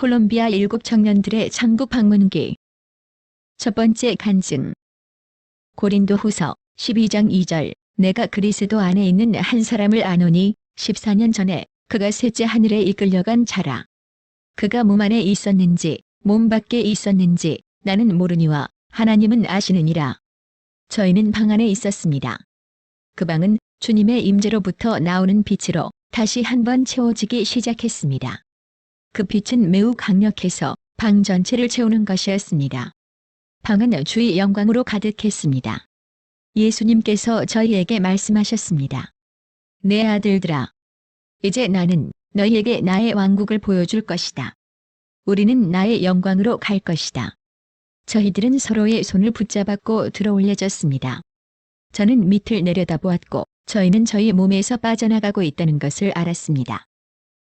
콜롬비아 7 청년들의 천국 방문기. 첫 번째 간증. 고린도후서 12장 2절. 내가 그리스도 안에 있는 한 사람을 아노니 14년 전에 그가 셋째 하늘에 이끌려간 자라. 그가 몸 안에 있었는지 몸 밖에 있었는지 나는 모르니와 하나님은 아시느니라. 저희는 방 안에 있었습니다. 그 방은 주님의 임재로부터 나오는 빛으로 다시 한번 채워지기 시작했습니다. 그 빛은 매우 강력해서 방 전체를 채우는 것이었습니다. 방은 주의 영광으로 가득했습니다. 예수님께서 저희에게 말씀하셨습니다. 내 아들들아, 이제 나는 너희에게 나의 왕국을 보여줄 것이다. 우리는 나의 영광으로 갈 것이다. 저희들은 서로의 손을 붙잡았고 들어올려졌습니다. 저는 밑을 내려다보았고 저희는 저희 몸에서 빠져나가고 있다는 것을 알았습니다.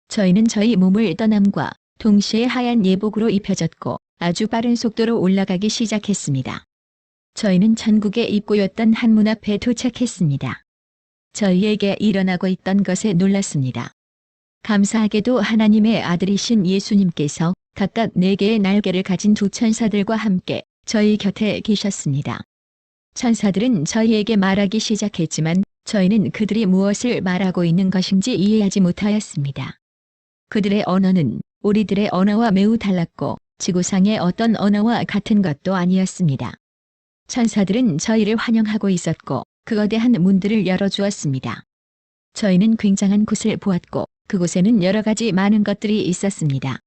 저희는 저희 몸을 떠남과 동시에 하얀 예복으로 입혀졌고 아주 빠른 속도로 올라가기 시작했습니다. 저희는 천국의 입구였던 한 문 앞에 도착했습니다. 저희에게 일어나고 있던 것에 놀랐습니다. 감사하게도 하나님의 아들이신 예수님께서 각각 4개의 날개를 가진 2 천사들과 함께 저희 곁에 계셨습니다. 천사들은 저희에게 말하기 시작했지만 저희는 그들이 무엇을 말하고 있는 것인지 이해하지 못하였습니다. 그들의 언어는 우리들의 언어와 매우 달랐고 지구상의 어떤 언어와 같은 것도 아니었습니다. 천사들은 저희를 환영하고 있었고 그 거대한 문들을 열어주었습니다. 저희는 굉장한 곳을 보았고 그곳에는 여러 가지 많은 것들이 있었습니다.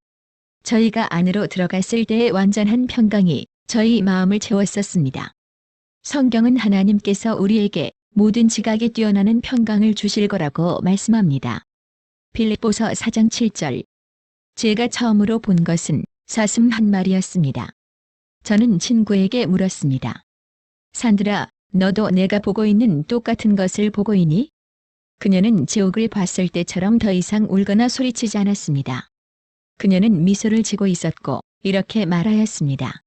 저희가 안으로 들어갔을 때의 완전한 평강이 저희 마음을 채웠었습니다. 성경은 하나님께서 우리에게 모든 지각에 뛰어나는 평강을 주실 거라고 말씀합니다. 빌립보서 4장 7절. 제가 처음으로 본 것은 사슴 한 마리였습니다. 저는 친구에게 물었습니다. 산들아, 너도 내가 보고 있는 똑같은 것을 보고 있니? 그녀는 지옥을 봤을 때처럼 더 이상 울거나 소리치지 않았습니다. 그녀는 미소를 지고 있었고 이렇게 말하였습니다.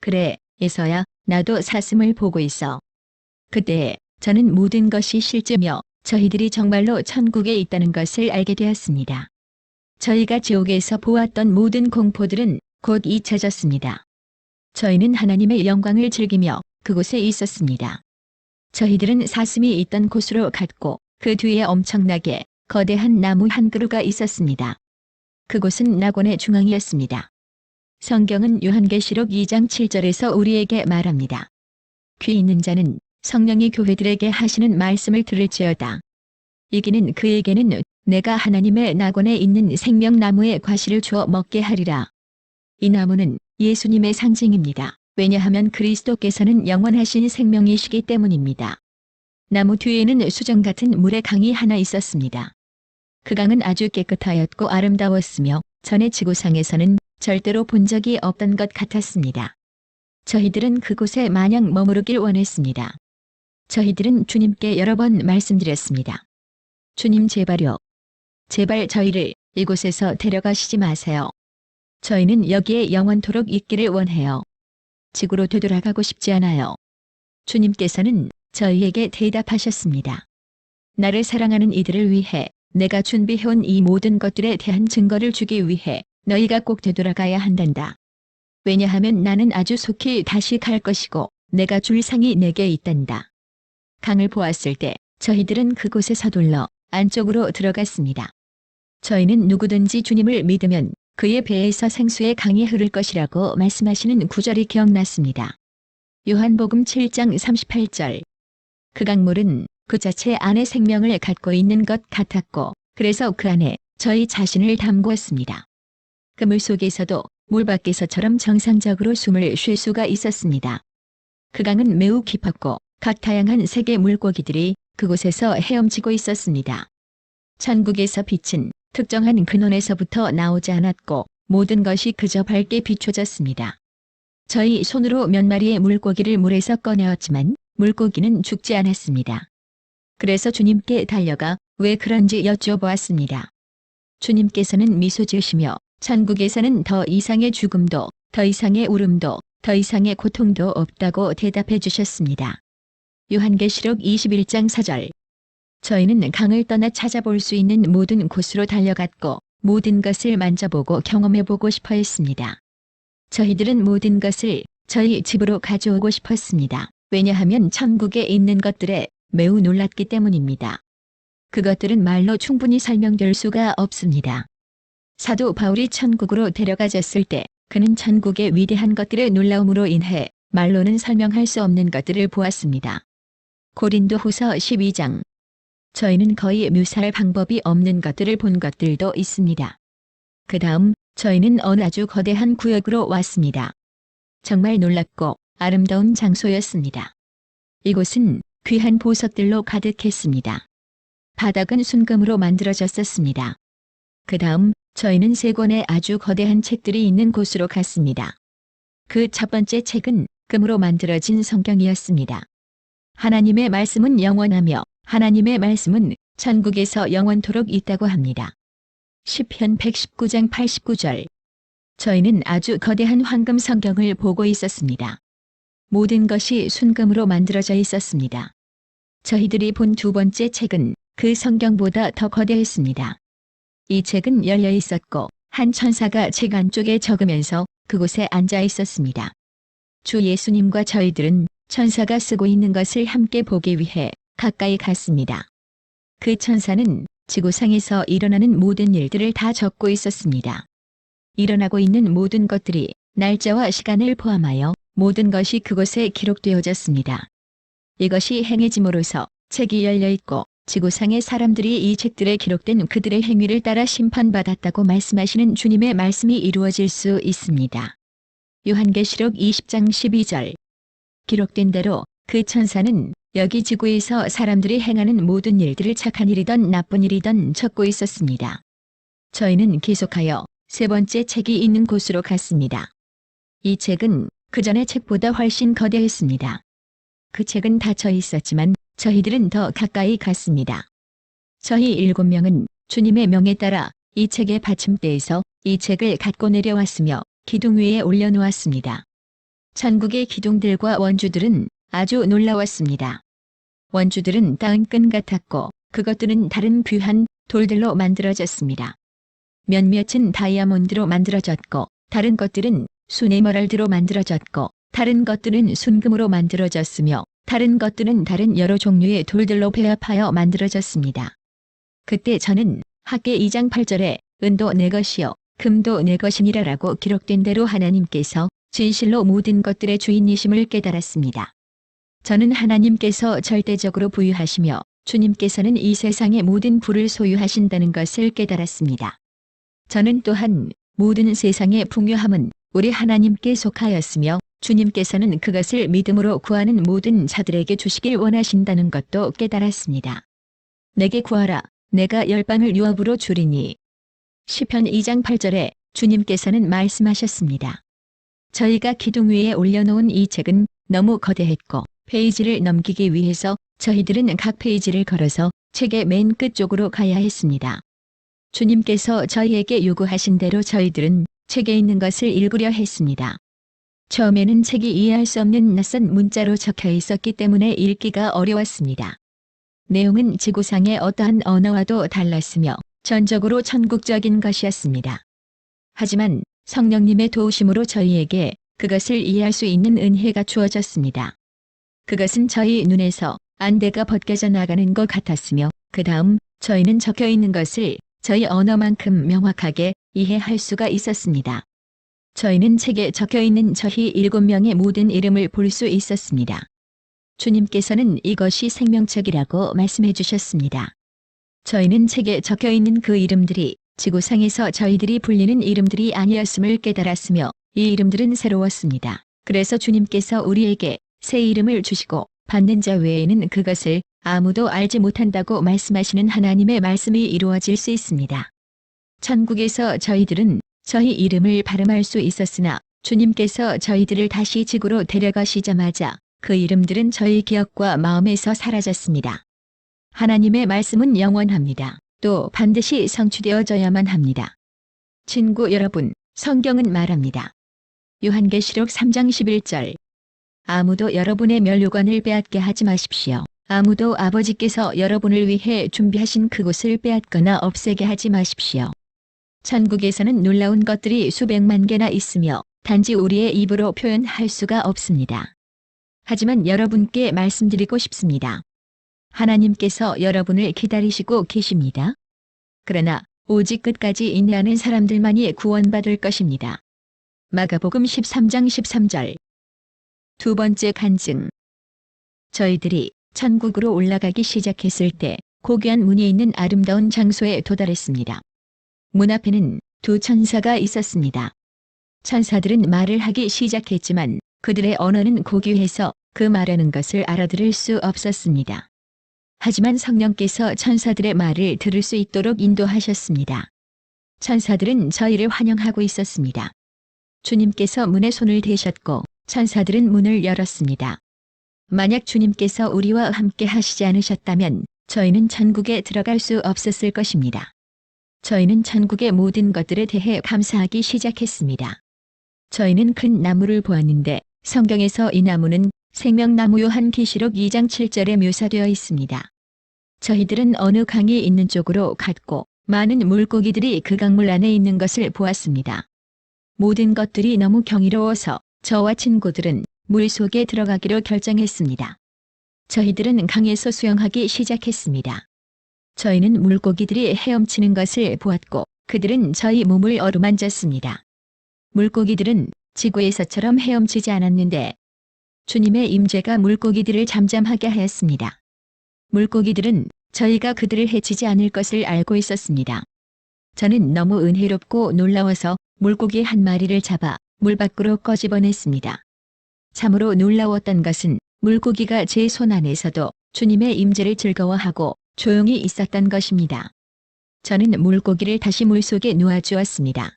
그래, 에서야, 나도 사슴을 보고 있어. 그때 저는 모든 것이 실제며 저희들이 정말로 천국에 있다는 것을 알게 되었습니다. 저희가 지옥에서 보았던 모든 공포들은 곧 잊혀졌습니다. 저희는 하나님의 영광을 즐기며 그곳에 있었습니다. 저희들은 사슴이 있던 곳으로 갔고 그 뒤에 엄청나게 거대한 나무 한 그루가 있었습니다. 그곳은 낙원의 중앙이었습니다. 성경은 요한계시록 2장 7절에서 우리에게 말합니다. 귀 있는 자는 성령이 교회들에게 하시는 말씀을 들을지어다. 이기는 그에게는 내가 하나님의 낙원에 있는 생명나무의 과실을 주어 먹게 하리라. 이 나무는 예수님의 상징입니다. 왜냐하면 그리스도께서는 영원하신 생명이시기 때문입니다. 나무 뒤에는 수정 같은 물의 강이 하나 있었습니다. 그 강은 아주 깨끗하였고 아름다웠으며 전에 지구상에서는 절대로 본 적이 없던 것 같았습니다. 저희들은 그곳에 마냥 머무르길 원했습니다. 저희들은 주님께 여러 번 말씀드렸습니다. 주님 제발요. 제발 저희를 이곳에서 데려가시지 마세요. 저희는 여기에 영원토록 있기를 원해요. 지구로 되돌아가고 싶지 않아요. 주님께서는 저희에게 대답하셨습니다. 나를 사랑하는 이들을 위해 내가 준비해온 이 모든 것들에 대한 증거를 주기 위해 너희가 꼭 되돌아가야 한단다. 왜냐하면 나는 아주 속히 다시 갈 것이고 내가 줄 상이 내게 있단다. 강을 보았을 때 저희들은 그곳에 서둘러 안쪽으로 들어갔습니다. 저희는 누구든지 주님을 믿으면 그의 배에서 생수의 강이 흐를 것이라고 말씀하시는 구절이 기억났습니다. 요한복음 7장 38절. 그 강물은 그 자체 안에 생명을 갖고 있는 것 같았고 그래서 그 안에 저희 자신을 담그었습니다. 그 물 속에서도 물 밖에서처럼 정상적으로 숨을 쉴 수가 있었습니다. 그 강은 매우 깊었고 각 다양한 색의 물고기들이 그곳에서 헤엄치고 있었습니다. 천국에서 빛은 특정한 근원에서부터 나오지 않았고 모든 것이 그저 밝게 비춰졌습니다. 저희 손으로 몇 마리의 물고기를 물에서 꺼내었지만 물고기는 죽지 않았습니다. 그래서 주님께 달려가 왜 그런지 여쭤보았습니다. 주님께서는 미소 지으시며 천국에서는 더 이상의 죽음도, 더 이상의 울음도, 더 이상의 고통도 없다고 대답해 주셨습니다. 요한계시록 21장 4절. 저희는 강을 떠나 찾아볼 수 있는 모든 곳으로 달려갔고 모든 것을 만져보고 경험해보고 싶어 했습니다. 저희들은 모든 것을 저희 집으로 가져오고 싶었습니다. 왜냐하면 천국에 있는 것들에 매우 놀랐기 때문입니다. 그것들은 말로 충분히 설명될 수가 없습니다. 사도 바울이 천국으로 데려가졌을 때 그는 천국의 위대한 것들의 놀라움으로 인해 말로는 설명할 수 없는 것들을 보았습니다. 고린도후서 12장. 저희는 거의 묘사할 방법이 없는 것들을 본 것들도 있습니다. 그 다음 저희는 어느 아주 거대한 구역으로 왔습니다. 정말 놀랍고 아름다운 장소였습니다. 이곳은 귀한 보석들로 가득했습니다. 바닥은 순금으로 만들어졌었습니다. 그 다음 저희는 3권의 아주 거대한 책들이 있는 곳으로 갔습니다. 그 첫 번째 책은 금으로 만들어진 성경이었습니다. 하나님의 말씀은 영원하며 하나님의 말씀은 천국에서 영원토록 있다고 합니다. 시편 119장 89절. 저희는 아주 거대한 황금 성경을 보고 있었습니다. 모든 것이 순금으로 만들어져 있었습니다. 저희들이 본 두 번째 책은 그 성경보다 더 거대했습니다. 이 책은 열려 있었고 한 천사가 책 안쪽에 적으면서 그곳에 앉아 있었습니다. 주 예수님과 저희들은 천사가 쓰고 있는 것을 함께 보기 위해 가까이 갔습니다. 그 천사는 지구상에서 일어나는 모든 일들을 다 적고 있었습니다. 일어나고 있는 모든 것들이 날짜와 시간을 포함하여 모든 것이 그곳에 기록되어졌습니다. 이것이 행해짐으로써 책이 열려 있고 지구상의 사람들이 이 책들에 기록된 그들의 행위를 따라 심판받았다고 말씀하시는 주님의 말씀이 이루어질 수 있습니다. 요한계시록 20장 12절. 기록된 대로 그 천사는 여기 지구에서 사람들이 행하는 모든 일들을 착한 일이든 나쁜 일이든 적고 있었습니다. 저희는 계속하여 세 번째 책이 있는 곳으로 갔습니다. 이 책은 그 전의 책보다 훨씬 거대했습니다. 그 책은 닫혀 있었지만 저희들은 더 가까이 갔습니다. 저희 7명은 주님의 명에 따라 이 책의 받침대에서 이 책을 갖고 내려왔으며 기둥 위에 올려놓았습니다. 천국의 기둥들과 원주들은 아주 놀라웠습니다. 원주들은 닿은 끈 같았고 그것들은 다른 귀한 돌들로 만들어졌습니다. 몇몇은 다이아몬드로 만들어졌고 다른 것들은 순에메랄드로 만들어졌고 다른 것들은 순금으로 만들어졌으며 다른 것들은 다른 여러 종류의 돌들로 배합하여 만들어졌습니다. 그때 저는 학개 2장 8절에 은도 내 것이요 금도 내 것이니라라고 기록된 대로 하나님께서 진실로 모든 것들의 주인이심을 깨달았습니다. 저는 하나님께서 절대적으로 부유하시며 주님께서는 이 세상의 모든 부를 소유하신다는 것을 깨달았습니다. 저는 또한 모든 세상의 풍요함은 우리 하나님께 속하였으며 주님께서는 그것을 믿음으로 구하는 모든 자들에게 주시길 원하신다는 것도 깨달았습니다. 내게 구하라. 내가 열방을 유업으로 주리니. 시편 2장 8절에 주님께서는 말씀하셨습니다. 저희가 기둥 위에 올려놓은 이 책은 너무 거대했고 페이지를 넘기기 위해서 저희들은 각 페이지를 걸어서 책의 맨 끝쪽으로 가야 했습니다. 주님께서 저희에게 요구하신 대로 저희들은 책에 있는 것을 읽으려 했습니다. 처음에는 책이 이해할 수 없는 낯선 문자로 적혀 있었기 때문에 읽기가 어려웠습니다. 내용은 지구상의 어떠한 언어와도 달랐으며 전적으로 천국적인 것이었습니다. 하지만 성령님의 도우심으로 저희에게 그것을 이해할 수 있는 은혜가 주어졌습니다. 그것은 저희 눈에서 안대가 벗겨져 나가는 것 같았으며 그 다음 저희는 적혀 있는 것을 저희 언어만큼 명확하게 이해할 수가 있었습니다. 저희는 책에 적혀 있는 저희 7명의 모든 이름을 볼 수 있었습니다. 주님께서는 이것이 생명책이라고 말씀해 주셨습니다. 저희는 책에 적혀 있는 그 이름들이 지구상에서 저희들이 불리는 이름들이 아니었음을 깨달았으며 이 이름들은 새로웠습니다. 그래서 주님께서 우리에게 새 이름을 주시고 받는 자 외에는 그것을 아무도 알지 못한다고 말씀하시는 하나님의 말씀이 이루어질 수 있습니다. 천국에서 저희들은 저희 이름을 발음할 수 있었으나 주님께서 저희들을 다시 지구로 데려가시자마자 그 이름들은 저희 기억과 마음에서 사라졌습니다. 하나님의 말씀은 영원합니다. 또 반드시 성취되어져야만 합니다. 친구 여러분, 성경은 말합니다. 요한계시록 3장 11절. 아무도 여러분의 면류관을 빼앗게 하지 마십시오. 아무도 아버지께서 여러분을 위해 준비하신 그곳을 빼앗거나 없애게 하지 마십시오. 천국에서는 놀라운 것들이 수백만 개나 있으며 단지 우리의 입으로 표현할 수가 없습니다. 하지만 여러분께 말씀드리고 싶습니다. 하나님께서 여러분을 기다리시고 계십니다. 그러나 오직 끝까지 인내하는 사람들만이 구원받을 것입니다. 마가복음 13장 13절. 두 번째 간증. 저희들이 천국으로 올라가기 시작했을 때 고귀한 문이 있는 아름다운 장소에 도달했습니다. 문 앞에는 두 천사가 있었습니다. 천사들은 말을 하기 시작했지만 그들의 언어는 고귀해서 그 말하는 것을 알아들을 수 없었습니다. 하지만 성령께서 천사들의 말을 들을 수 있도록 인도하셨습니다. 천사들은 저희를 환영하고 있었습니다. 주님께서 문에 손을 대셨고 천사들은 문을 열었습니다. 만약 주님께서 우리와 함께 하시지 않으셨다면 저희는 천국에 들어갈 수 없었을 것입니다. 저희는 천국의 모든 것들에 대해 감사하기 시작했습니다. 저희는 큰 나무를 보았는데 성경에서 이 나무는 생명나무 요한계시록 2장 7절에 묘사되어 있습니다. 저희들은 어느 강이 있는 쪽으로 갔고 많은 물고기들이 그 강물 안에 있는 것을 보았습니다. 모든 것들이 너무 경이로워서 저와 친구들은 물 속에 들어가기로 결정했습니다. 저희들은 강에서 수영하기 시작했습니다. 저희는 물고기들이 헤엄치는 것을 보았고 그들은 저희 몸을 어루만졌습니다. 물고기들은 지구에서처럼 헤엄치지 않았는데 주님의 임재가 물고기들을 잠잠하게 하였습니다. 물고기들은 저희가 그들을 해치지 않을 것을 알고 있었습니다. 저는 너무 은혜롭고 놀라워서 물고기 한 마리를 잡아 물 밖으로 꺼집어냈습니다. 참으로 놀라웠던 것은 물고기가 제 손 안에서도 주님의 임재를 즐거워하고 조용히 있었던 것입니다. 저는 물고기를 다시 물속에 놓아주었습니다.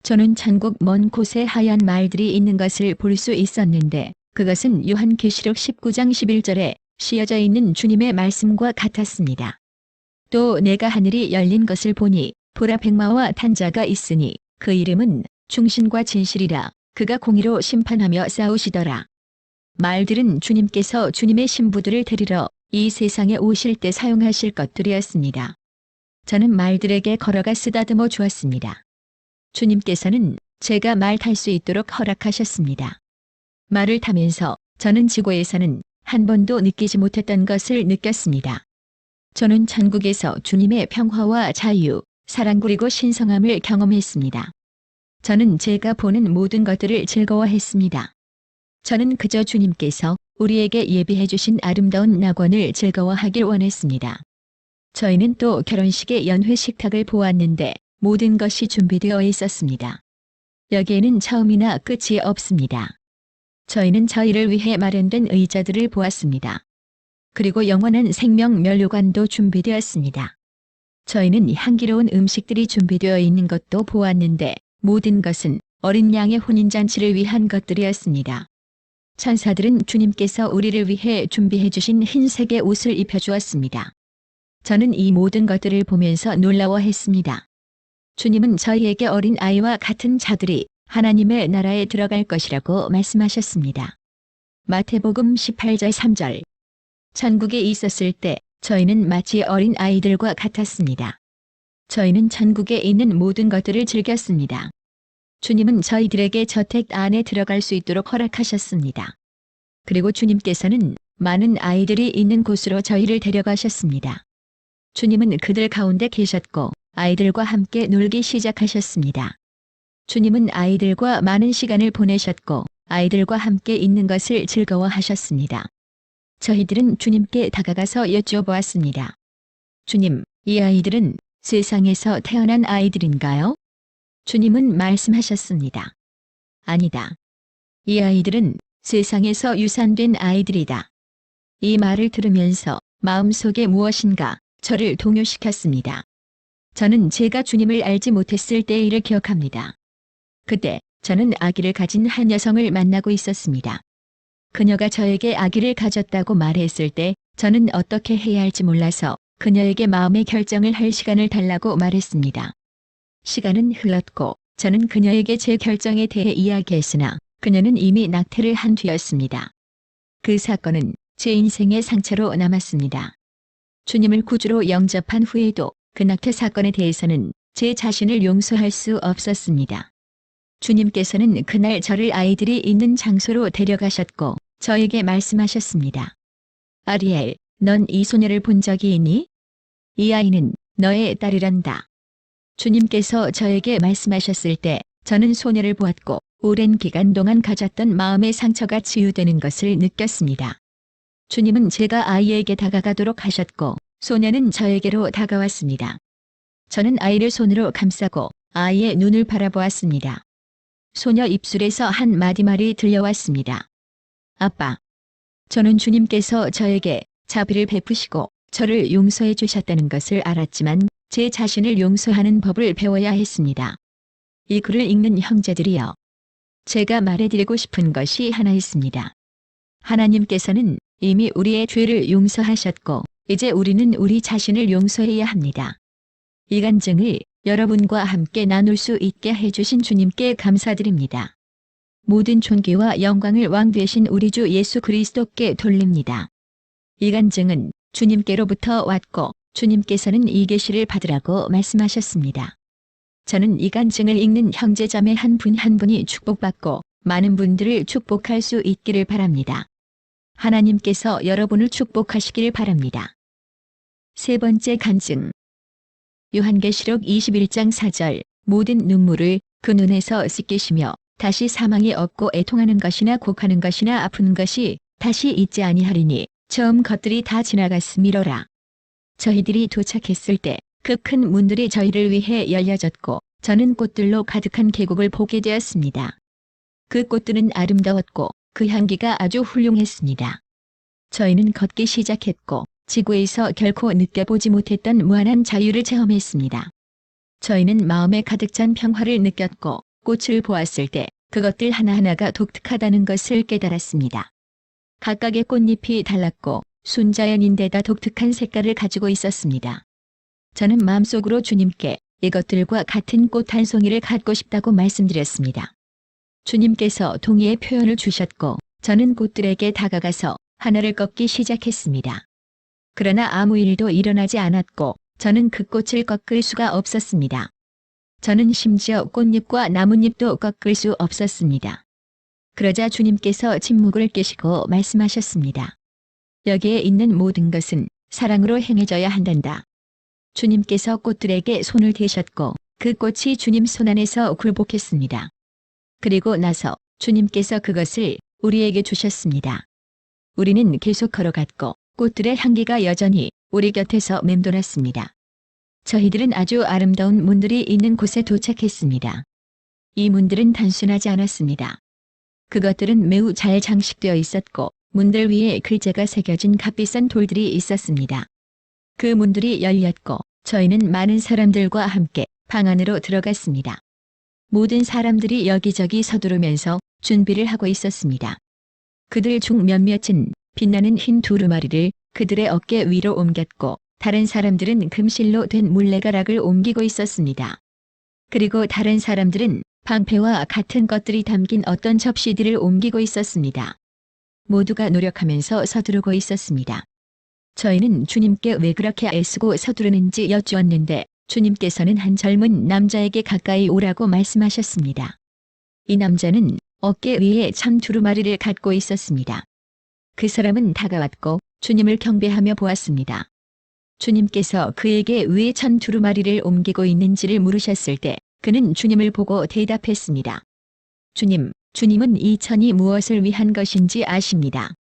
저는 천국 먼 곳에 하얀 말들이 있는 것을 볼 수 있었는데 그것은 요한계시록 19장 11절에 씌어져 있는 주님의 말씀과 같았습니다. 또 내가 하늘이 열린 것을 보니 보라 백마와 탄자가 있으니 그 이름은 충신과 진실이라. 그가 공의로 심판하며 싸우시더라. 말들은 주님께서 주님의 신부들을 데리러 이 세상에 오실 때 사용하실 것들이었습니다. 저는 말들에게 걸어가 쓰다듬어 주었습니다. 주님께서는 제가 말 탈 수 있도록 허락하셨습니다. 말을 타면서 저는 지구에서는 한 번도 느끼지 못했던 것을 느꼈습니다. 저는 천국에서 주님의 평화와 자유, 사랑 그리고 신성함을 경험했습니다. 저는 제가 보는 모든 것들을 즐거워했습니다. 저는 그저 주님께서 우리에게 예비해 주신 아름다운 낙원을 즐거워하길 원했습니다. 저희는 또 결혼식의 연회 식탁을 보았는데 모든 것이 준비되어 있었습니다. 여기에는 처음이나 끝이 없습니다. 저희는 저희를 위해 마련된 의자들을 보았습니다. 그리고 영원한 생명 면류관도 준비되었습니다. 저희는 향기로운 음식들이 준비되어 있는 것도 보았는데 모든 것은 어린 양의 혼인잔치를 위한 것들이었습니다. 천사들은 주님께서 우리를 위해 준비해 주신 흰색의 옷을 입혀주었습니다. 저는 이 모든 것들을 보면서 놀라워했습니다. 주님은 저희에게 어린 아이와 같은 자들이 하나님의 나라에 들어갈 것이라고 말씀하셨습니다. 마태복음 18장 3절. 천국에 있었을 때 저희는 마치 어린 아이들과 같았습니다. 저희는 천국에 있는 모든 것들을 즐겼습니다. 주님은 저희들에게 저택 안에 들어갈 수 있도록 허락하셨습니다. 그리고 주님께서는 많은 아이들이 있는 곳으로 저희를 데려가셨습니다. 주님은 그들 가운데 계셨고 아이들과 함께 놀기 시작하셨습니다. 주님은 아이들과 많은 시간을 보내셨고 아이들과 함께 있는 것을 즐거워하셨습니다. 저희들은 주님께 다가가서 여쭈어보았습니다. 주님, 이 아이들은 세상에서 태어난 아이들인가요? 주님은 말씀하셨습니다. 아니다. 이 아이들은 세상에서 유산된 아이들이다. 이 말을 들으면서 마음속에 무엇인가 저를 동요시켰습니다. 저는 제가 주님을 알지 못했을 때의 일을 기억합니다. 그때 저는 아기를 가진 한 여성을 만나고 있었습니다. 그녀가 저에게 아기를 가졌다고 말했을 때 저는 어떻게 해야 할지 몰라서 그녀에게 마음의 결정을 할 시간을 달라고 말했습니다. 시간은 흘렀고 저는 그녀에게 제 결정에 대해 이야기했으나 그녀는 이미 낙태를 한 뒤였습니다. 그 사건은 제 인생의 상처로 남았습니다. 주님을 구주로 영접한 후에도 그 낙태 사건에 대해서는 제 자신을 용서할 수 없었습니다. 주님께서는 그날 저를 아이들이 있는 장소로 데려가셨고 저에게 말씀하셨습니다. 아리엘, 넌 이 소녀를 본 적이 있니? 이 아이는 너의 딸이란다. 주님께서 저에게 말씀하셨을 때 저는 소녀를 보았고 오랜 기간 동안 가졌던 마음의 상처가 치유되는 것을 느꼈습니다. 주님은 제가 아이에게 다가가도록 하셨고 소녀는 저에게로 다가왔습니다. 저는 아이를 손으로 감싸고 아이의 눈을 바라보았습니다. 소녀 입술에서 한 마디 말이 들려왔습니다. 아빠. 저는 주님께서 저에게 자비를 베푸시고 저를 용서해 주셨다는 것을 알았지만 제 자신을 용서하는 법을 배워야 했습니다. 이 글을 읽는 형제들이여. 제가 말해드리고 싶은 것이 하나 있습니다. 하나님께서는 이미 우리의 죄를 용서하셨고 이제 우리는 우리 자신을 용서해야 합니다. 이 간증을 여러분과 함께 나눌 수 있게 해주신 주님께 감사드립니다. 모든 존귀와 영광을 왕 되신 우리 주 예수 그리스도께 돌립니다. 이 간증은 주님께로부터 왔고 주님께서는 이 계시를 받으라고 말씀하셨습니다. 저는 이 간증을 읽는 형제자매 한 분 한 분이 축복받고 많은 분들을 축복할 수 있기를 바랍니다. 하나님께서 여러분을 축복하시길 바랍니다. 세 번째 간증. 요한계시록 21장 4절 모든 눈물을 그 눈에서 씻기시며 다시 사망이 없고 애통하는 것이나 곡하는 것이나 아픈 것이 다시 있지 아니하리니 처음 것들이 다 지나갔음이로라. 저희들이 도착했을 때 그 큰 문들이 저희를 위해 열려졌고 저는 꽃들로 가득한 계곡을 보게 되었습니다. 그 꽃들은 아름다웠고 그 향기가 아주 훌륭했습니다. 저희는 걷기 시작했고 지구에서 결코 느껴보지 못했던 무한한 자유를 체험했습니다. 저희는 마음에 가득 찬 평화를 느꼈고 꽃을 보았을 때 그것들 하나하나가 독특하다는 것을 깨달았습니다. 각각의 꽃잎이 달랐고 순자연인데다 독특한 색깔을 가지고 있었습니다. 저는 마음속으로 주님께 이것들과 같은 꽃 한 송이를 갖고 싶다고 말씀드렸습니다. 주님께서 동의의 표현을 주셨고 저는 꽃들에게 다가가서 하나를 꺾기 시작했습니다. 그러나 아무 일도 일어나지 않았고 저는 그 꽃을 꺾을 수가 없었습니다. 저는 심지어 꽃잎과 나뭇잎도 꺾을 수 없었습니다. 그러자 주님께서 침묵을 깨시고 말씀하셨습니다. 여기에 있는 모든 것은 사랑으로 행해져야 한단다. 주님께서 꽃들에게 손을 대셨고 그 꽃이 주님 손안에서 굴복했습니다. 그리고 나서 주님께서 그것을 우리에게 주셨습니다. 우리는 계속 걸어갔고 꽃들의 향기가 여전히 우리 곁에서 맴돌았습니다. 저희들은 아주 아름다운 문들이 있는 곳에 도착했습니다. 이 문들은 단순하지 않았습니다. 그것들은 매우 잘 장식되어 있었고 문들 위에 글자가 새겨진 값비싼 돌들이 있었습니다. 그 문들이 열렸고 저희는 많은 사람들과 함께 방 안으로 들어갔습니다. 모든 사람들이 여기저기 서두르면서 준비를 하고 있었습니다. 그들 중 몇몇은 빛나는 흰 두루마리를 그들의 어깨 위로 옮겼고 다른 사람들은 금실로 된 물레가락을 옮기고 있었습니다. 그리고 다른 사람들은 방패와 같은 것들이 담긴 어떤 접시들을 옮기고 있었습니다. 모두가 노력하면서 서두르고 있었습니다. 저희는 주님께 왜 그렇게 애쓰고 서두르는지 여쭈었는데 주님께서는 한 젊은 남자에게 가까이 오라고 말씀하셨습니다. 이 남자는 어깨 위에 참 두루마리를 갖고 있었습니다. 그 사람은 다가왔고 주님을 경배하며 보았습니다. 주님께서 그에게 왜 천 두루마리를 옮기고 있는지를 물으셨을 때 그는 주님을 보고 대답했습니다. 주님은 이 천이 무엇을 위한 것인지 아십니다.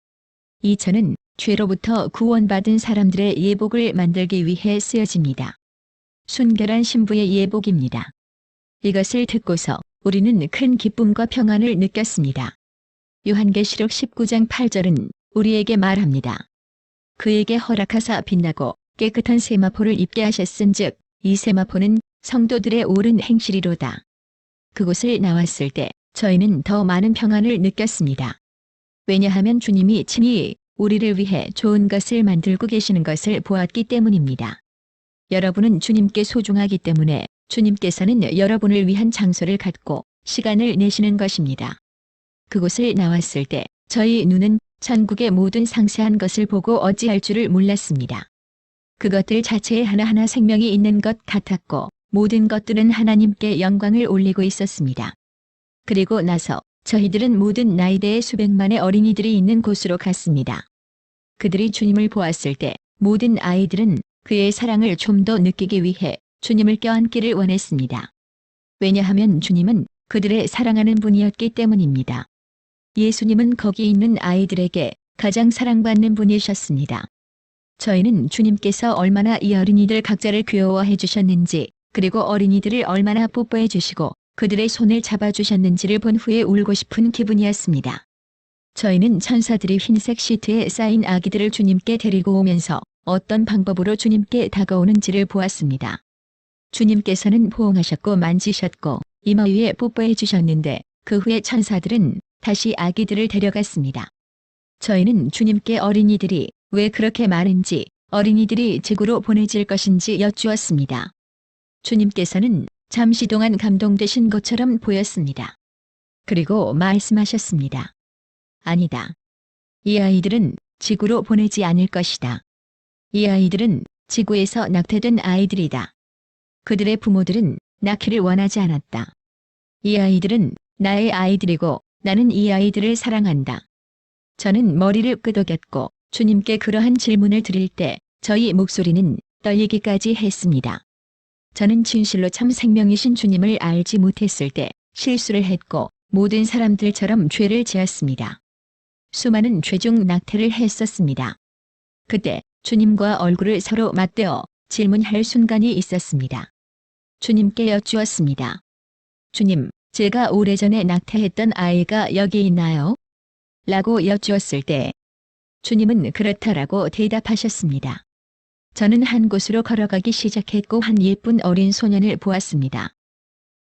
이 천은 죄로부터 구원받은 사람들의 예복을 만들기 위해 쓰여집니다. 순결한 신부의 예복입니다. 이것을 듣고서 우리는 큰 기쁨과 평안을 느꼈습니다. 요한계시록 19장 8절은 우리에게 말합니다. 그에게 허락하사 빛나고 깨끗한 세마포를 입게 하셨은즉 이 세마포는 성도들의 옳은 행실이로다. 그곳을 나왔을 때 저희는 더 많은 평안을 느꼈습니다. 왜냐하면 주님이 친히 우리를 위해 좋은 것을 만들고 계시는 것을 보았기 때문입니다. 여러분은 주님께 소중하기 때문에 주님께서는 여러분을 위한 장소를 갖고 시간을 내시는 것입니다. 그곳을 나왔을 때 저희 눈은 천국의 모든 상세한 것을 보고 어찌할 줄을 몰랐습니다. 그것들 자체에 하나하나 생명이 있는 것 같았고 모든 것들은 하나님께 영광을 올리고 있었습니다. 그리고 나서 저희들은 모든 나이대의 수백만의 어린이들이 있는 곳으로 갔습니다. 그들이 주님을 보았을 때 모든 아이들은 그의 사랑을 좀 더 느끼기 위해 주님을 껴안기를 원했습니다. 왜냐하면 주님은 그들의 사랑하는 분이었기 때문입니다. 예수님은 거기 있는 아이들에게 가장 사랑받는 분이셨습니다. 저희는 주님께서 얼마나 이 어린이들 각자를 귀여워해 주셨는지, 그리고 어린이들을 얼마나 뽀뽀해 주시고 그들의 손을 잡아주셨는지를 본 후에 울고 싶은 기분이었습니다. 저희는 천사들이 흰색 시트에 쌓인 아기들을 주님께 데리고 오면서 어떤 방법으로 주님께 다가오는지를 보았습니다. 주님께서는 포옹하셨고 만지셨고 이마 위에 뽀뽀해 주셨는데 그 후에 천사들은 다시 아기들을 데려갔습니다. 저희는 주님께 어린이들이 왜 그렇게 많은지, 어린이들이 지구로 보내질 것인지 여쭈었습니다. 주님께서는 잠시 동안 감동되신 것처럼 보였습니다. 그리고 말씀하셨습니다. 아니다. 이 아이들은 지구로 보내지 않을 것이다. 이 아이들은 지구에서 낙태된 아이들이다. 그들의 부모들은 낳기를 원하지 않았다. 이 아이들은 나의 아이들이고 나는 이 아이들을 사랑한다. 저는 머리를 끄덕였고 주님께 그러한 질문을 드릴 때 저희 목소리는 떨리기까지 했습니다. 저는 진실로 참 생명이신 주님을 알지 못했을 때 실수를 했고 모든 사람들처럼 죄를 지었습니다. 수많은 죄중 낙태를 했었습니다. 그때 주님과 얼굴을 서로 맞대어 질문할 순간이 있었습니다. 주님께 여쭈었습니다. 주님, 제가 오래전에 낙태했던 아이가 여기 있나요? 라고 여쭈었을 때 주님은 그렇다라고 대답하셨습니다. 저는 한 곳으로 걸어가기 시작했고 한 예쁜 어린 소년을 보았습니다.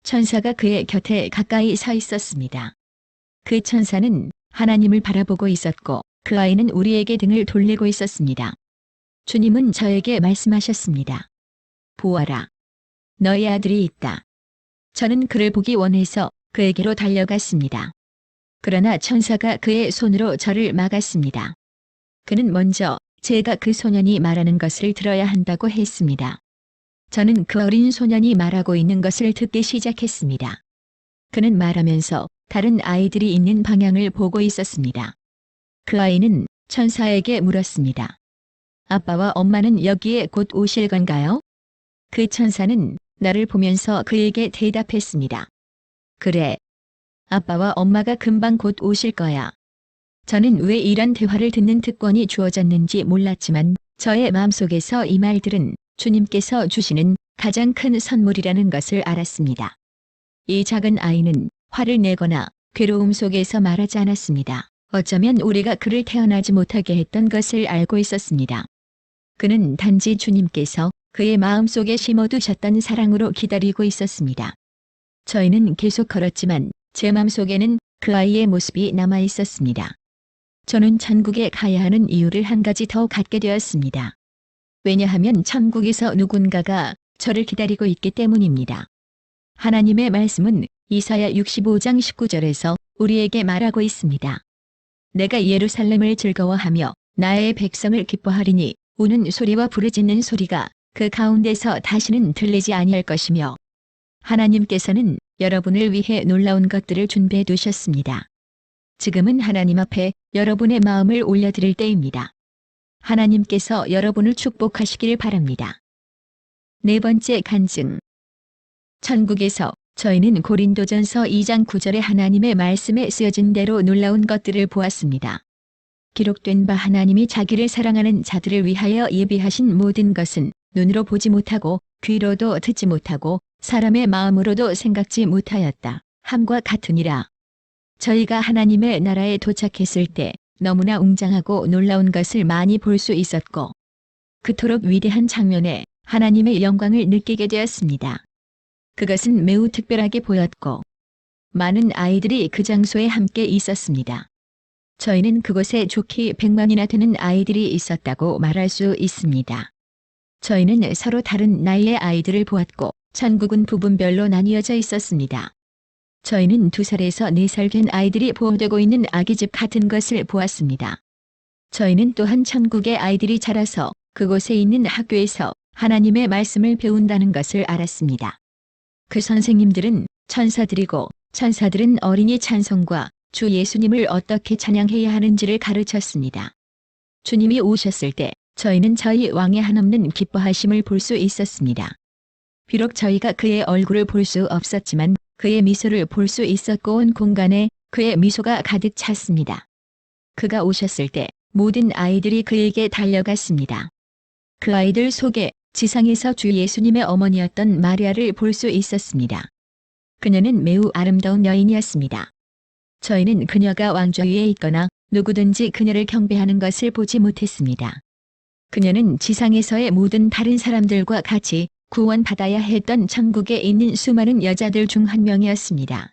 천사가 그의 곁에 가까이 서 있었습니다. 그 천사는 하나님을 바라보고 있었고 그 아이는 우리에게 등을 돌리고 있었습니다. 주님은 저에게 말씀하셨습니다. 보아라. 너의 아들이 있다. 저는 그를 보기 원해서 그에게로 달려갔습니다. 그러나 천사가 그의 손으로 저를 막았습니다. 그는 먼저 제가 그 소년이 말하는 것을 들어야 한다고 했습니다. 저는 그 어린 소년이 말하고 있는 것을 듣기 시작했습니다. 그는 말하면서 다른 아이들이 있는 방향을 보고 있었습니다. 그 아이는 천사에게 물었습니다. 아빠와 엄마는 여기에 곧 오실 건가요? 그 천사는 나를 보면서 그에게 대답했습니다. 그래. 아빠와 엄마가 금방 곧 오실 거야. 저는 왜 이런 대화를 듣는 특권이 주어졌는지 몰랐지만 저의 마음속에서 이 말들은 주님께서 주시는 가장 큰 선물이라는 것을 알았습니다. 이 작은 아이는 화를 내거나 괴로움 속에서 말하지 않았습니다. 어쩌면 우리가 그를 태어나지 못하게 했던 것을 알고 있었습니다. 그는 단지 주님께서 그의 마음속에 심어두셨던 사랑으로 기다리고 있었습니다. 저희는 계속 걸었지만 제 마음속에는 그 아이의 모습이 남아 있었습니다. 저는 천국에 가야 하는 이유를 한 가지 더 갖게 되었습니다. 왜냐하면 천국에서 누군가가 저를 기다리고 있기 때문입니다. 하나님의 말씀은 이사야 65장 19절에서 우리에게 말하고 있습니다. 내가 예루살렘을 즐거워하며 나의 백성을 기뻐하리니 우는 소리와 부르짖는 소리가 그 가운데서 다시는 들리지 아니할 것이며 하나님께서는 여러분을 위해 놀라운 것들을 준비해 두셨습니다. 지금은 하나님 앞에 여러분의 마음을 올려드릴 때입니다. 하나님께서 여러분을 축복하시길 바랍니다. 네 번째 간증. 천국에서 저희는 고린도전서 2장 9절의 하나님의 말씀에 쓰여진 대로 놀라운 것들을 보았습니다. 기록된 바 하나님이 자기를 사랑하는 자들을 위하여 예비하신 모든 것은 눈으로 보지 못하고 귀로도 듣지 못하고 사람의 마음으로도 생각지 못하였다 함과 같으니라. 저희가 하나님의 나라에 도착했을 때 너무나 웅장하고 놀라운 것을 많이 볼 수 있었고 그토록 위대한 장면에 하나님의 영광을 느끼게 되었습니다. 그것은 매우 특별하게 보였고 많은 아이들이 그 장소에 함께 있었습니다. 저희는 그곳에 좋게 100만이나 되는 아이들이 있었다고 말할 수 있습니다. 저희는 서로 다른 나이의 아이들을 보았고 천국은 부분별로 나뉘어져 있었습니다. 저희는 2살에서 4살 된 아이들이 보호되고 있는 아기집 같은 것을 보았습니다. 저희는 또한 천국의 아이들이 자라서 그곳에 있는 학교에서 하나님의 말씀을 배운다는 것을 알았습니다. 그 선생님들은 천사들이고 천사들은 어린이 찬송과 주 예수님을 어떻게 찬양해야 하는지를 가르쳤습니다. 주님이 오셨을 때 저희는 저희 왕의 한없는 기뻐하심을 볼 수 있었습니다. 비록 저희가 그의 얼굴을 볼 수 없었지만 그의 미소를 볼 수 있었고 온 공간에 그의 미소가 가득 찼습니다. 그가 오셨을 때 모든 아이들이 그에게 달려갔습니다. 그 아이들 속에 지상에서 주 예수님의 어머니였던 마리아를 볼 수 있었습니다. 그녀는 매우 아름다운 여인이었습니다. 저희는 그녀가 왕좌 위에 있거나 누구든지 그녀를 경배하는 것을 보지 못했습니다. 그녀는 지상에서의 모든 다른 사람들과 같이 구원받아야 했던 천국에 있는 수많은 여자들 중 한 명이었습니다.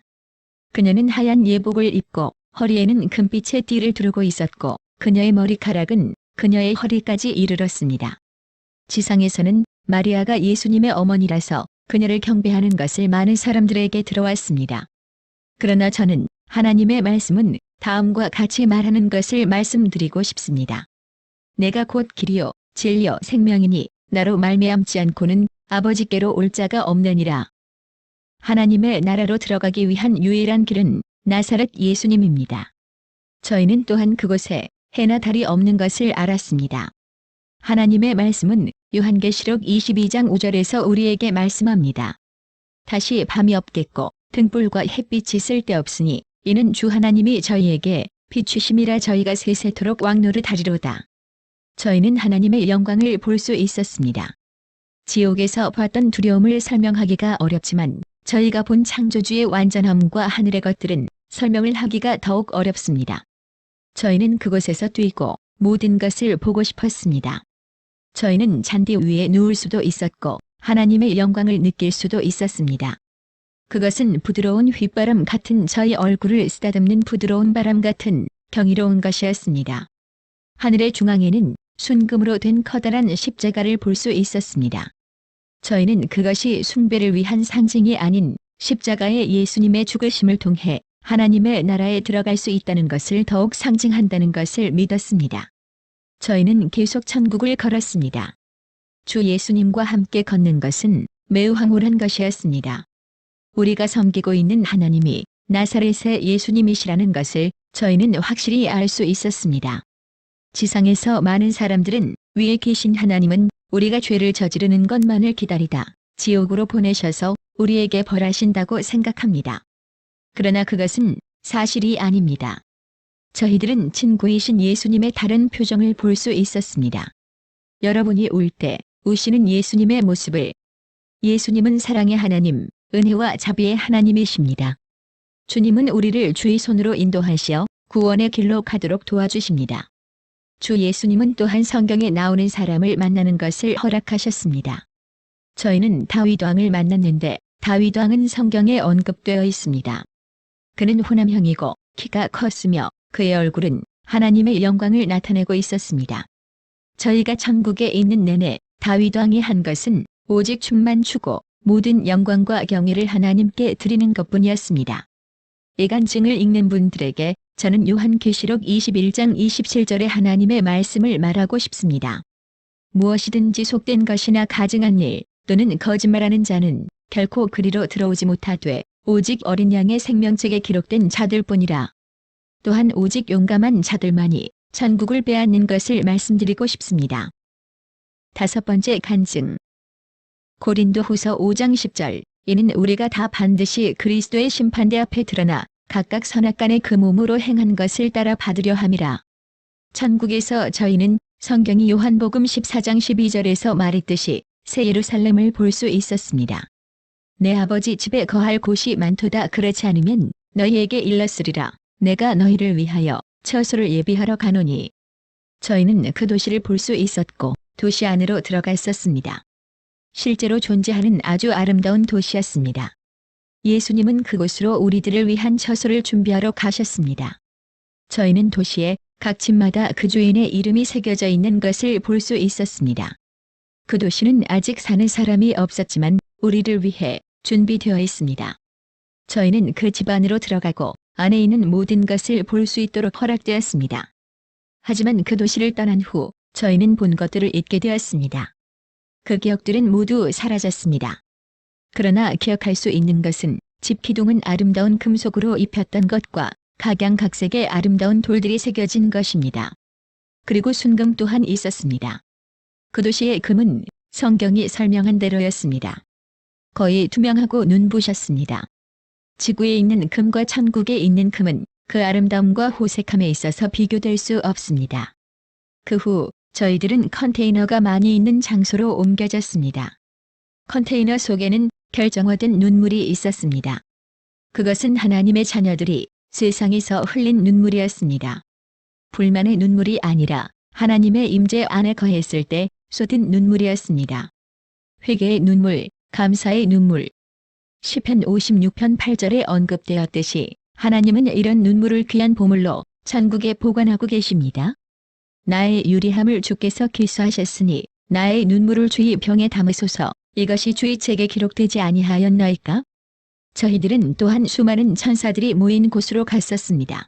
그녀는 하얀 예복을 입고 허리에는 금빛의 띠를 두르고 있었고 그녀의 머리카락은 그녀의 허리까지 이르렀습니다. 지상에서는 마리아가 예수님의 어머니라서 그녀를 경배하는 것을 많은 사람들에게 들어왔습니다. 그러나 저는 하나님의 말씀은 다음과 같이 말하는 것을 말씀드리고 싶습니다. 내가 곧 길이요 진리요 생명이니 나로 말미암지 않고는 아버지께로 올 자가 없느니라. 하나님의 나라로 들어가기 위한 유일한 길은 나사렛 예수님입니다. 저희는 또한 그곳에 해나 달이 없는 것을 알았습니다. 하나님의 말씀은 요한계시록 22장 5절에서 우리에게 말씀합니다. 다시 밤이 없겠고 등불과 햇빛이 쓸데없으니 이는 주 하나님이 저희에게 비추심이라 저희가 세세토록 왕노릇하리로다. 저희는 하나님의 영광을 볼 수 있었습니다. 지옥에서 봤던 두려움을 설명하기가 어렵지만 저희가 본 창조주의 완전함과 하늘의 것들은 설명을 하기가 더욱 어렵습니다. 저희는 그곳에서 뛰고 모든 것을 보고 싶었습니다. 저희는 잔디 위에 누울 수도 있었고 하나님의 영광을 느낄 수도 있었습니다. 그것은 부드러운 휘바람 같은 저희 얼굴을 쓰다듬는 부드러운 바람 같은 경이로운 것이었습니다. 하늘의 중앙에는 순금으로 된 커다란 십자가를 볼 수 있었습니다. 저희는 그것이 숭배를 위한 상징이 아닌 십자가의 예수님의 죽으심을 통해 하나님의 나라에 들어갈 수 있다는 것을 더욱 상징한다는 것을 믿었습니다. 저희는 계속 천국을 걸었습니다. 주 예수님과 함께 걷는 것은 매우 황홀한 것이었습니다. 우리가 섬기고 있는 하나님이 나사렛의 예수님이시라는 것을 저희는 확실히 알 수 있었습니다. 지상에서 많은 사람들은 위에 계신 하나님은 우리가 죄를 저지르는 것만을 기다리다 지옥으로 보내셔서 우리에게 벌하신다고 생각합니다. 그러나 그것은 사실이 아닙니다. 저희들은 친구이신 예수님의 다른 표정을 볼 수 있었습니다. 여러분이 울 때 우시는 예수님의 모습을. 예수님은 사랑의 하나님, 은혜와 자비의 하나님이십니다. 주님은 우리를 주의 손으로 인도하시어 구원의 길로 가도록 도와주십니다. 주 예수님은 또한 성경에 나오는 사람을 만나는 것을 허락하셨습니다. 저희는 다윗 왕을 만났는데 다윗 왕은 성경에 언급되어 있습니다. 그는 호남형이고 키가 컸으며 그의 얼굴은 하나님의 영광을 나타내고 있었습니다. 저희가 천국에 있는 내내 다윗 왕이 한 것은 오직 춤만 추고 모든 영광과 경외를 하나님께 드리는 것뿐이었습니다. 이 간증을 읽는 분들에게 저는 요한계시록 21장 27절의 하나님의 말씀을 말하고 싶습니다. 무엇이든지 속된 것이나 가증한 일 또는 거짓말하는 자는 결코 그리로 들어오지 못하되 오직 어린 양의 생명책에 기록된 자들뿐이라. 또한 오직 용감한 자들만이 천국을 빼앗는 것을 말씀드리고 싶습니다. 다섯 번째 간증. 고린도후서 5장 10절. 이는 우리가 다 반드시 그리스도의 심판대 앞에 드러나 각각 선악간의 그 몸으로 행한 것을 따라 받으려 함이라. 천국에서 저희는 성경이 요한복음 14장 12절에서 말했듯이 새 예루살렘을 볼 수 있었습니다. 내 아버지 집에 거할 곳이 많도다. 그렇지 않으면 너희에게 일렀으리라. 내가 너희를 위하여 처소를 예비하러 가노니. 저희는 그 도시를 볼 수 있었고 도시 안으로 들어갔었습니다. 실제로 존재하는 아주 아름다운 도시였습니다. 예수님은 그곳으로 우리들을 위한 처소를 준비하러 가셨습니다. 저희는 도시에 각 집마다 그 주인의 이름이 새겨져 있는 것을 볼 수 있었습니다. 그 도시는 아직 사는 사람이 없었지만 우리를 위해 준비되어 있습니다. 저희는 그 집 안으로 들어가고 안에 있는 모든 것을 볼 수 있도록 허락되었습니다. 하지만 그 도시를 떠난 후 저희는 본 것들을 잊게 되었습니다. 그 기억들은 모두 사라졌습니다. 그러나 기억할 수 있는 것은 집 기둥은 아름다운 금속으로 입혔던 것과 각양각색의 아름다운 돌들이 새겨진 것입니다. 그리고 순금 또한 있었습니다. 그 도시의 금은 성경이 설명한 대로였습니다. 거의 투명하고 눈부셨습니다. 지구에 있는 금과 천국에 있는 금은 그 아름다움과 호색함에 있어서 비교될 수 없습니다. 그 후 저희들은 컨테이너가 많이 있는 장소로 옮겨졌습니다. 컨테이너 속에는 결정화된 눈물이 있었습니다. 그것은 하나님의 자녀들이 세상에서 흘린 눈물이었습니다. 불만의 눈물이 아니라 하나님의 임재 안에 거했을 때 쏟은 눈물이었습니다. 회개의 눈물, 감사의 눈물. 시편 56편 8절에 언급되었듯이 하나님은 이런 눈물을 귀한 보물로 천국에 보관하고 계십니다. 나의 유리함을 주께서 기수하셨으니 나의 눈물을 주의 병에 담으소서. 이것이 주의 책에 기록되지 아니하였나이까? 저희들은 또한 수많은 천사들이 모인 곳으로 갔었습니다.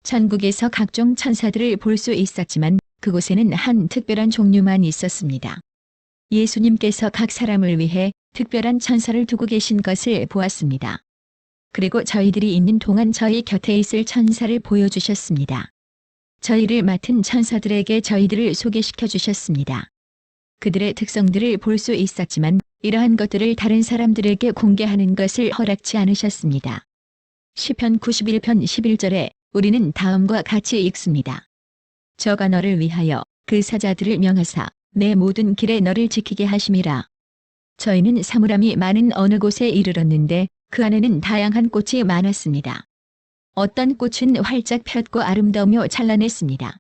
천국에서 각종 천사들을 볼 수 있었지만 그곳에는 한 특별한 종류만 있었습니다. 예수님께서 각 사람을 위해 특별한 천사를 두고 계신 것을 보았습니다. 그리고 저희들이 있는 동안 저희 곁에 있을 천사를 보여주셨습니다. 저희를 맡은 천사들에게 저희들을 소개시켜 주셨습니다. 그들의 특성들을 볼 수 있었지만 이러한 것들을 다른 사람들에게 공개하는 것을 허락치 않으셨습니다. 시편 91편 11절에 우리는 다음과 같이 읽습니다. 저가 너를 위하여 그 사자들을 명하사 내 모든 길에 너를 지키게 하심이라. 저희는 사물함이 많은 어느 곳에 이르렀는데 그 안에는 다양한 꽃이 많았습니다. 어떤 꽃은 활짝 폈고 아름다우며 찬란했습니다.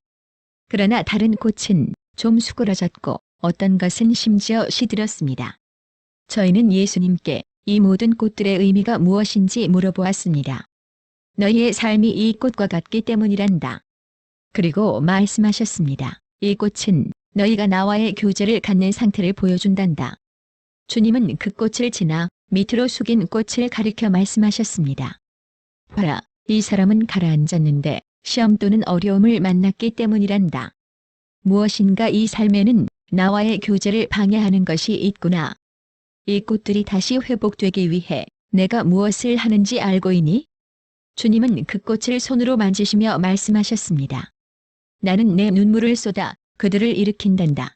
그러나 다른 꽃은 좀 수그러졌고 어떤 것은 심지어 시들었습니다. 저희는 예수님께 이 모든 꽃들의 의미가 무엇인지 물어보았습니다. 너희의 삶이 이 꽃과 같기 때문이란다. 그리고 말씀하셨습니다. 이 꽃은 너희가 나와의 교제를 갖는 상태를 보여준단다. 주님은 그 꽃을 지나 밑으로 숙인 꽃을 가리켜 말씀하셨습니다. 봐라, 이 사람은 가라앉았는데 시험 또는 어려움을 만났기 때문이란다. 무엇인가 이 삶에는 나와의 교제를 방해하는 것이 있구나. 이 꽃들이 다시 회복되기 위해 내가 무엇을 하는지 알고 있니? 주님은 그 꽃을 손으로 만지시며 말씀하셨습니다. 나는 내 눈물을 쏟아 그들을 일으킨단다.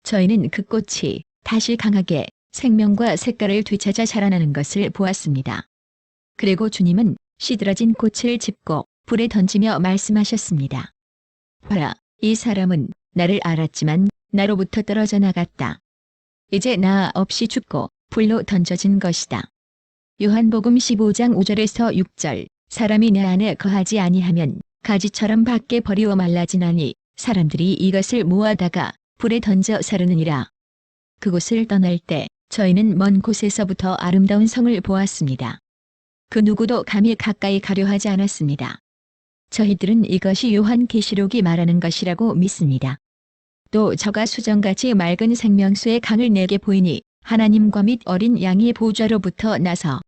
저희는 그 꽃이 다시 강하게 생명과 색깔을 되찾아 자라나는 것을 보았습니다. 그리고 주님은 시들어진 꽃을 짚고 불에 던지며 말씀하셨습니다. 봐라, 이 사람은 나를 알았지만 나로부터 떨어져 나갔다. 이제 나 없이 죽고 불로 던져진 것이다. 요한복음 15장 5절에서 6절. 사람이 내 안에 거하지 아니하면 가지처럼 밖에 버리워 말라지나니 사람들이 이것을 모아다가 불에 던져 사르느니라. 그곳을 떠날 때 저희는 먼 곳에서부터 아름다운 성을 보았습니다. 그 누구도 감히 가까이 가려 하지 않았습니다. 저희들은 이것이 요한계시록이 말하는 것이라고 믿습니다. 또 저가 수정같이 맑은 생명수의 강을 내게 보이니 하나님과 및 어린 양의 보좌로부터 나서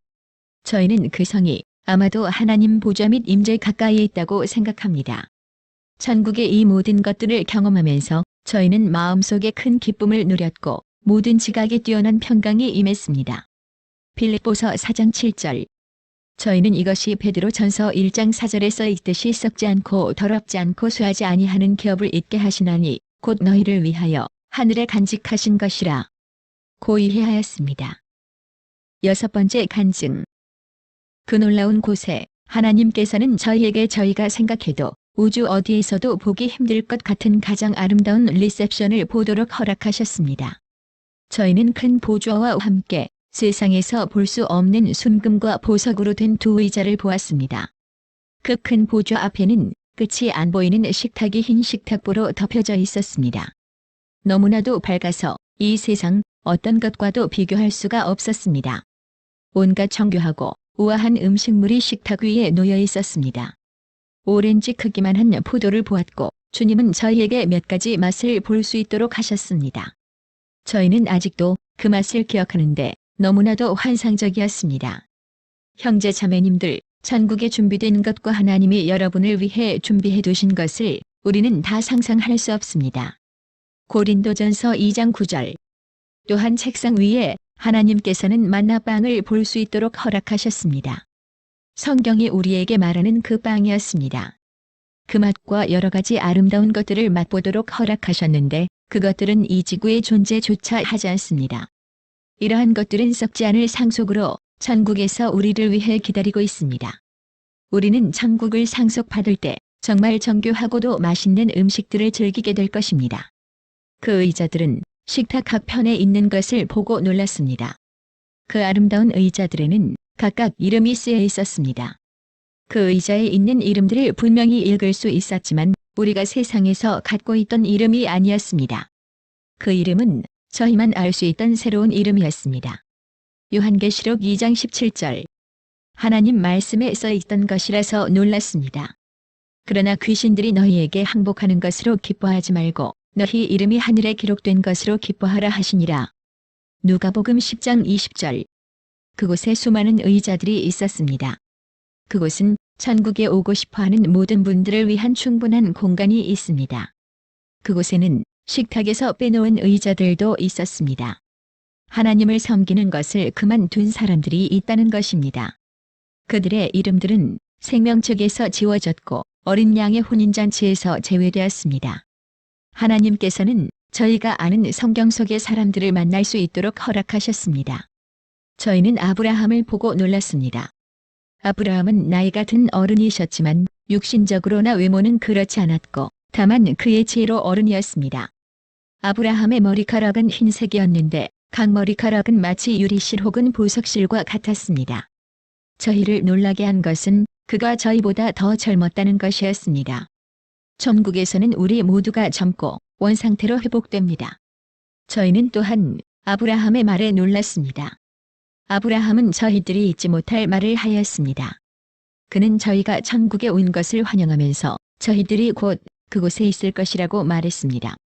저희는 그 성이 아마도 하나님 보좌 및 임재 가까이에 있다고 생각합니다. 천국의 이 모든 것들을 경험하면서 저희는 마음속에 큰 기쁨을 누렸고 모든 지각에 뛰어난 평강이 임했습니다. 빌립보서 4장 7절. 저희는 이것이 베드로전서 1장 4절에 써 있듯이 썩지 않고 더럽지 않고 쇠하지 아니하는 기업을 잊게 하시나니 곧 너희를 위하여 하늘에 간직하신 것이라. 고의하였습니다. 여섯 번째 간증. 그 놀라운 곳에 하나님께서는 저희에게 저희가 생각해도 우주 어디에서도 보기 힘들 것 같은 가장 아름다운 리셉션을 보도록 허락하셨습니다. 저희는 큰 보좌와 함께 세상에서 볼 수 없는 순금과 보석으로 된 두 의자를 보았습니다. 그 큰 보좌 앞에는 끝이 안 보이는 식탁이 흰 식탁보로 덮여져 있었습니다. 너무나도 밝아서 이 세상 어떤 것과도 비교할 수가 없었습니다. 온갖 정교하고 우아한 음식물이 식탁 위에 놓여 있었습니다. 오렌지 크기만 한 포도를 보았고 주님은 저희에게 몇 가지 맛을 볼 수 있도록 하셨습니다. 저희는 아직도 그 맛을 기억하는데 너무나도 환상적이었습니다. 형제 자매님들, 천국에 준비된 것과 하나님이 여러분을 위해 준비해 두신 것을 우리는 다 상상할 수 없습니다. 고린도전서 2장 9절. 또한 책상 위에 하나님께서는 만나빵을 볼 수 있도록 허락하셨습니다. 성경이 우리에게 말하는 그 빵이었습니다. 그 맛과 여러 가지 아름다운 것들을 맛보도록 허락하셨는데 그것들은 이 지구의 존재조차 하지 않습니다. 이러한 것들은 썩지 않을 상속으로 천국에서 우리를 위해 기다리고 있습니다. 우리는 천국을 상속받을 때 정말 정교하고도 맛있는 음식들을 즐기게 될 것입니다. 그 의자들은 식탁 앞편에 있는 것을 보고 놀랐습니다. 그 아름다운 의자들에는 각각 이름이 쓰여 있었습니다. 그 의자에 있는 이름들을 분명히 읽을 수 있었지만 우리가 세상에서 갖고 있던 이름이 아니었습니다. 그 이름은 저희만 알 수 있던 새로운 이름이었습니다. 요한계시록 2장 17절. 하나님 말씀에 써 있던 것이라서 놀랐습니다. 그러나 귀신들이 너희에게 항복하는 것으로 기뻐하지 말고 너희 이름이 하늘에 기록된 것으로 기뻐하라 하시니라. 누가복음 10장 20절. 그곳에 수많은 의자들이 있었습니다. 그곳은 천국에 오고 싶어하는 모든 분들을 위한 충분한 공간이 있습니다. 그곳에는 식탁에서 빼놓은 의자들도 있었습니다. 하나님을 섬기는 것을 그만둔 사람들이 있다는 것입니다. 그들의 이름들은 생명책에서 지워졌고 어린 양의 혼인잔치에서 제외되었습니다. 하나님께서는 저희가 아는 성경 속의 사람들을 만날 수 있도록 허락하셨습니다. 저희는 아브라함을 보고 놀랐습니다. 아브라함은 나이가 든 어른이셨지만 육신적으로나 외모는 그렇지 않았고 다만 그의 지혜로 어른이었습니다. 아브라함의 머리카락은 흰색이었는데 각 머리카락은 마치 유리실 혹은 보석실과 같았습니다. 저희를 놀라게 한 것은 그가 저희보다 더 젊었다는 것이었습니다. 천국에서는 우리 모두가 젊고 원상태로 회복됩니다. 저희는 또한 아브라함의 말에 놀랐습니다. 아브라함은 저희들이 잊지 못할 말을 하였습니다. 그는 저희가 천국에 온 것을 환영하면서 저희들이 곧 그곳에 있을 것이라고 말했습니다.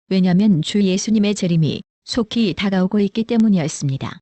왜냐하면 주 예수님의 재림이 속히 다가오고 있기 때문이었습니다.